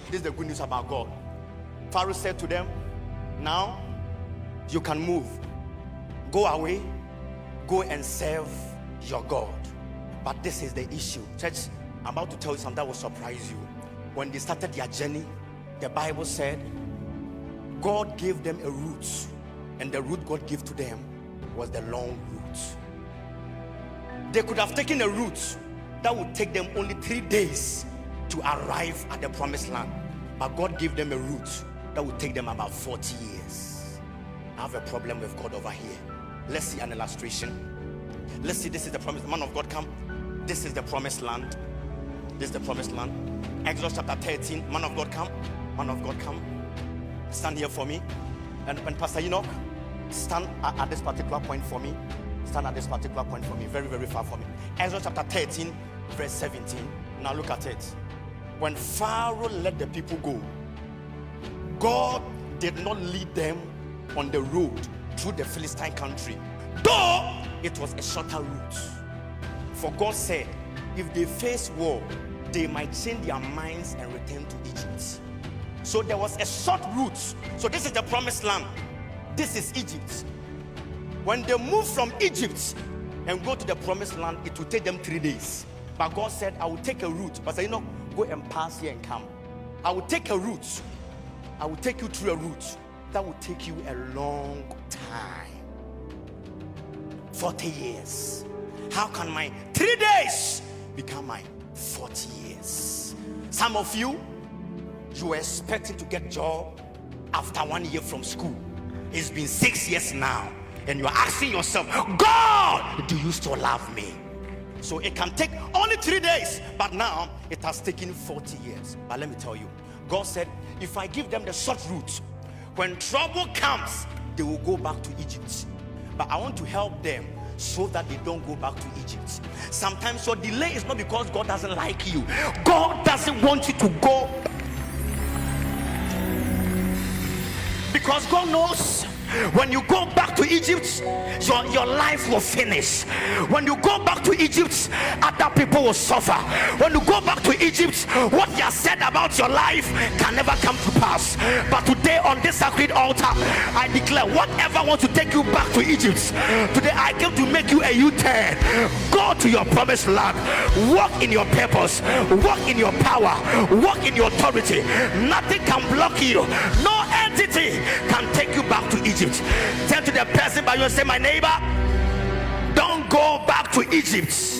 This is the good news about God. Pharaoh said to them, now you can move. Go away. Go and serve your God. But this is the issue. Church, I'm about to tell you something that will surprise you. When they started their journey, the Bible said God gave them a route, and the route God gave to them was the long route. They could have taken a route that would take them only 3 days to arrive at the promised land, but God gave them a route that would take them about 40 years. I have a problem with God over here. Let's see an illustration. Let's see, this is the promise. Man of God, come. This is the promised land. This is the promised land. Exodus chapter 13. Man of God, come. Man of God, come. Stand here for me. And Pastor Enoch, stand at this particular point for me. Stand at this particular point for me. Very, very far for me. Exodus chapter 13, verse 17. Now look at it. When Pharaoh let the people go, God did not lead them on the road through the Philistine country, though it was a shorter route. For God said, if they face war, they might change their minds and return to Egypt. So there was a short route. So this is the promised land. This is Egypt. When they move from Egypt and go to the promised land, it will take them 3 days. But God said, I will take a route. But you know, go and pass here and come. I will take a route. I will take you through a route that will take you a long time. 40 years. How can my 3 days become my 40 years? Some of you were expecting to get a job after 1 year from school. It's been 6 years now, and you're asking yourself, God, do you still love me? So it can take only 3 days, but now it has taken 40 years. But let me tell you, God said, if I give them the short route, when trouble comes, they will go back to Egypt. But I want to help them so that they don't go back to Egypt. Sometimes your delay is not because God doesn't like you. God doesn't want you to go, because God knows when you go back to Egypt, your life will finish. When you go back to Egypt, other people will suffer. When you go back to Egypt, what you have said about your life can never come to pass. But today on this sacred altar, I declare, whatever wants to take you back to Egypt, today I came to make you a U-turn. Go to your promised land. Walk in your purpose. Walk in your power. Walk in your authority. Nothing can block you. No entity can take you back to Egypt. Turn to the person by you and say, my neighbor, don't go back to Egypt.